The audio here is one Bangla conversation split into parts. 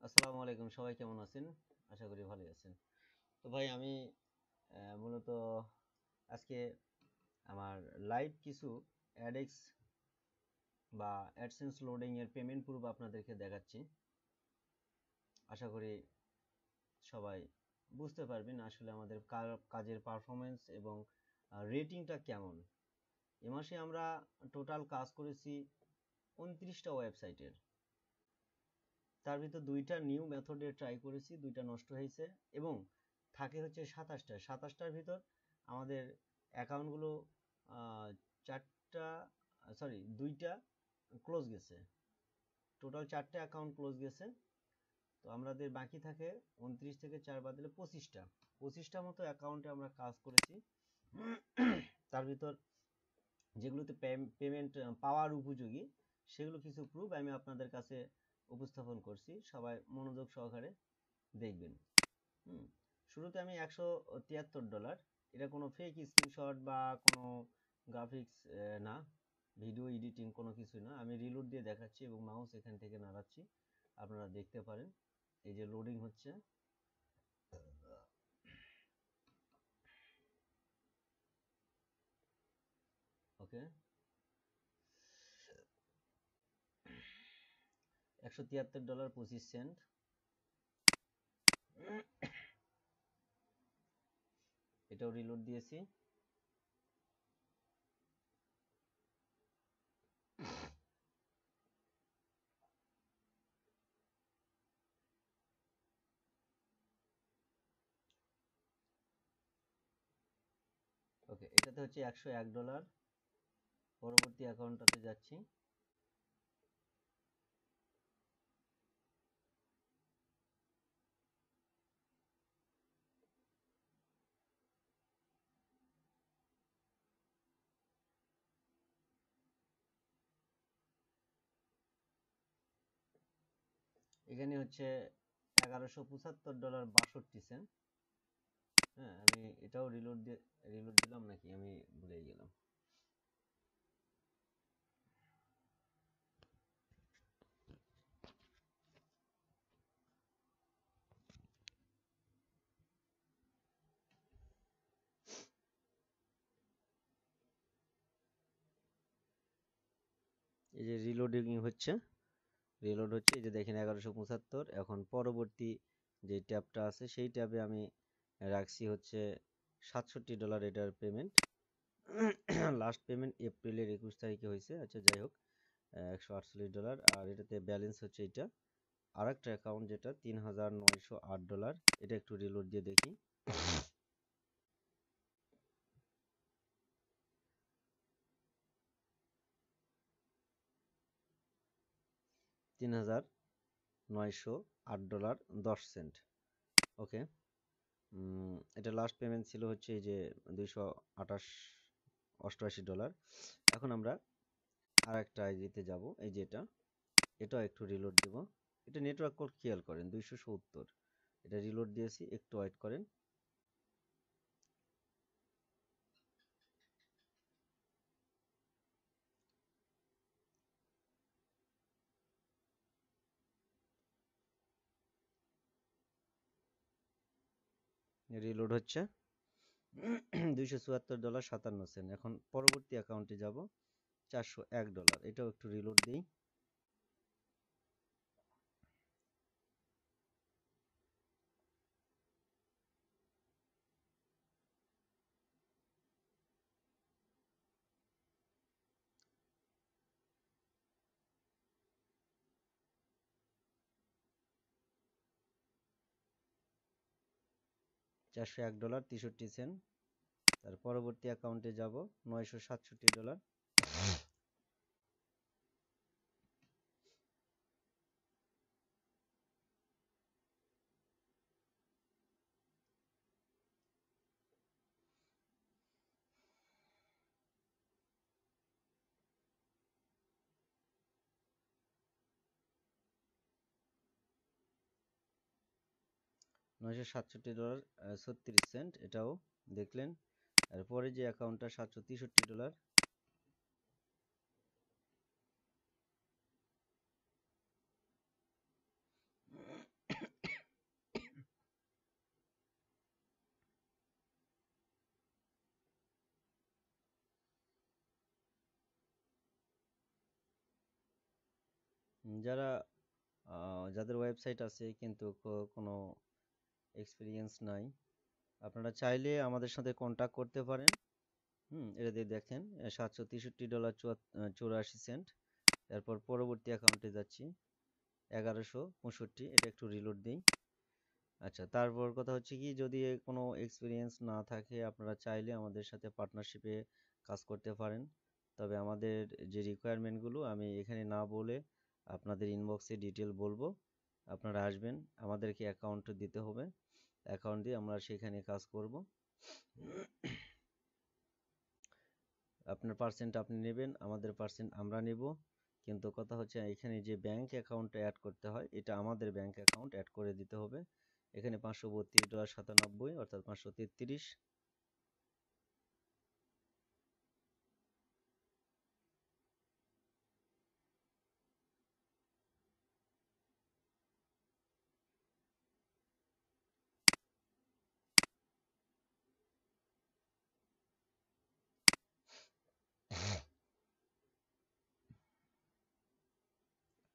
আসসালামু আলাইকুম, সবাই কেমন আছেন? আশা করি ভালোই আছেন। তো ভাই আমি মূলত আজকে আমার লাইভ কিছু অ্যাডেক্স বা অ্যাডসেন্স লোডিং এর পেমেন্ট প্রুফ আপনাদেরকে দেখাচ্ছি। আশা করি সবাই বুঝতে পারবেন আসলে আমাদের কাজের পারফরমেন্স এবং রেটিংটা কেমন। এ মাসে আমরা টোটাল কাজ করেছি 29টা ওয়েবসাইটের। তার ভিতর 2টা নিউ মেথডে ট্রাই করেছি, 2টা নষ্ট হয়েছে এবং থাকে হচ্ছে 27টার ভিতর আমাদের অ্যাকাউন্টগুলো 4টা, সরি 2টা ক্লোজ গেছে। টোটাল 4টে অ্যাকাউন্ট ক্লোজ গেছে। তো আমাদের বাকি থাকে 29 থেকে 4 বাদ দিলে 25টা মতো অ্যাকাউন্টে আমরা কাজ করেছি। তার ভিতর যেগুলোতে পেমেন্ট পাওয়ার উপযোগী সেগুলো কিছু প্রুফ আমি আপনাদের কাছে উপস্থাপন করছি, সবাই মনোযোগ সহকারে দেখবেন। শুরুতে আমি $173, এটা কোনো ফেক স্ক্রিনশট বা কোনো গ্রাফিক্স না, ভিডিও এডিটিং কোনো কিছু না। আমি রিলোড দিয়ে দেখাচ্ছি এবং মাউস এখান থেকে নাড়াচ্ছি, আপনারা দেখতে পারেন। এই যে লোডিং হচ্ছে, ওকে। $173.25। এটাও রিলোড দিয়েছি। ওকে, এটাতে হচ্ছে $101। পরবর্তী অ্যাকাউন্টটাতে যাচ্ছি। এখানে হচ্ছে $1175.62। হ্যাঁ, আমি এটাও রিলোড দিলাম নাকি আমি ভুলে গেলাম। এই যে রিলোড হচ্ছে, এই যে দেখেন 1175। এখন পরবর্তী যে ট্যাবটা আছে সেই ট্যাবে আমি রাখছি হচ্ছে $67 এটার পেমেন্ট। লাস্ট পেমেন্ট এপ্রিলের 21 তারিখে হয়েছে। আচ্ছা যাই হোক, $148। আর এটাতে ব্যালেন্স হচ্ছে এটা। আর একটা অ্যাকাউন্ট যেটা $3908, এটা একটু রিলোড দিয়ে দেখি। $3908.10। ওকে, এটা লাস্ট পেমেন্ট ছিল হচ্ছে এই যে $288। এখন আমরা আর একটা আইডিতে যাব, এই যে এটাও একটু রিলোড দেব। এটা নেটওয়ার্ক কোড খেয়াল করেন 270। এটা রিলোড দিয়েছি, একটু ওয়েট করেন। রিলোড হচ্ছে। $274.57। এখন পরবর্তী অ্যাকাউন্টে যাব, $401। এটাও একটু রিলোড দিই। $401.63। তার পরবর্তী অ্যাকাউন্টে যাব, $967। $967.36। এটাও দেখলেন। এরপরে যে অ্যাকাউন্টটা $763। যারা যাদের ওয়েবসাইট আছে কিন্তু কোনো এক্সপিরিয়েন্স নাই, আপনারা চাইলে আমাদের সাথে কন্ট্যাক্ট করতে পারেন। এটা দিয়ে দেখেন $763.84। তারপর পরবর্তী অ্যাকাউন্টে যাচ্ছি 1165, এটা একটু রিলোড দিই। আচ্ছা, তারপর কথা হচ্ছে কি, যদি কোনো এক্সপিরিয়েন্স না থাকে আপনারা চাইলে আমাদের সাথে পার্টনারশিপে কাজ করতে পারেন। তবে আমাদের যে রিকোয়ারমেন্টগুলো আমি এখানে না বলে আপনাদের ইনবক্সে ডিটেল বলবো। আপনারা আসবেন, আমাদেরকে অ্যাকাউন্ট দিতে হবে, অ্যাকাউন্ট দিয়ে আমরা সেখানে কাজ করব। আপনার পার্সেন্ট আপনি নেবেন, আমাদের পার্সেন্ট আমরা নেব। কিন্তু কথা হচ্ছে এখানে যে ব্যাংক অ্যাকাউন্ট অ্যাড করতে হয়, এটা আমাদের ব্যাংক অ্যাকাউন্ট অ্যাড করে দিতে হবে। এখানে $532.97 অর্থাৎ 533।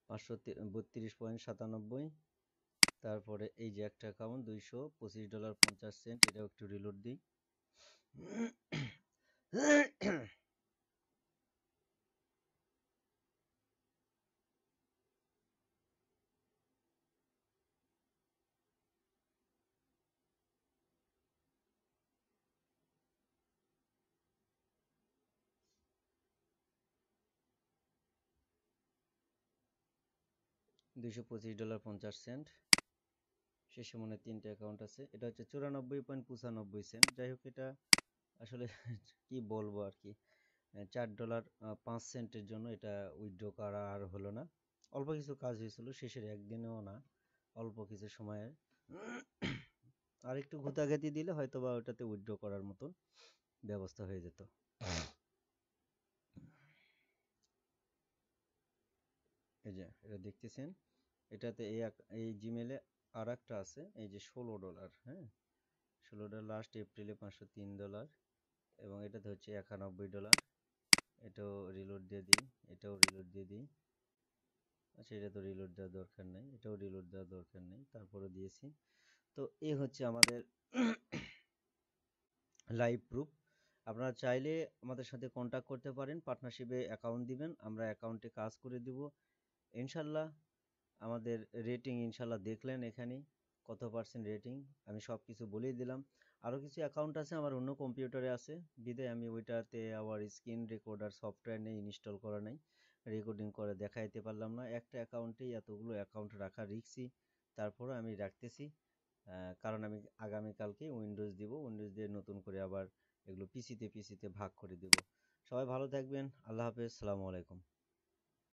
$532.97। তারপরে এই যে একটা অ্যাকাউন্ট $225.50, এটাও একটু রিলোড দিই। $225.50। শেষে মনে হয় 3টে অ্যাকাউন্ট আছে, এটা হচ্ছে $94.95। যাই হোক, এটা আসলে কি বলবো আর কি, $4.05 জন্য এটা উইথড্র করা আর হলো না। অল্প কিছু কাজ হয়েছিল, শেষের একদিনেও না, অল্প কিছু সময়ের। আর একটু ঘুতাঘাতি দিলে হয়তো বা ওটাতে উইথড্র করার মতো ব্যবস্থা হয়ে যেত। এই যে এটা দেখতেছেন, এটাতে এই জিমেলে আর একটা আছে, এই যে $16, হ্যাঁ, $16 লাস্ট এপ্রিলে $503, এবং এটাতে হচ্ছে $91। এটাও রিলোড দিয়ে দিই, এটাও রিলোড দিয়ে দিই। আচ্ছা, এটা তো রিলোড দেওয়ার দরকার নেই, এটাও রিলোড দেওয়ার দরকার নেই, তারপরে দিয়েছি। তো এই হচ্ছে আমাদের লাইভ প্রুফ। আপনারা চাইলে আমাদের সাথে কন্ট্যাক্ট করতে পারেন, পার্টনারশিপে অ্যাকাউন্ট দিবেন, আমরা অ্যাকাউন্টে কাজ করে দিব ইনশাল্লাহ। আমাদের রেটিং ইনশাল্লাহ দেখলেন এখানে কত পার্সেন্ট রেটিং, আমি সব কিছু বলেই দিলাম। আরও কিছু অ্যাকাউন্ট আছে আমার অন্য কম্পিউটারে আছে, বিদায় আমি ওইটাতে আবার স্ক্রিন রেকর্ডার সফটওয়্যার নেই, ইনস্টল করা নেই, রেকর্ডিং করে দেখাইতে পারলাম না। একটা অ্যাকাউন্টেই এতগুলো অ্যাকাউন্ট রাখা রিস্কি, তারপরে আমি রাখতেছি। কারণ আমি আগামীকালকে উইন্ডোজ দিব, উইন্ডোজ দিয়ে নতুন করে আবার এগুলো পিসিতে ভাগ করে দিব। সবাই ভালো থাকবেন, আল্লাহ হাফেজ, সালামু আলাইকুম।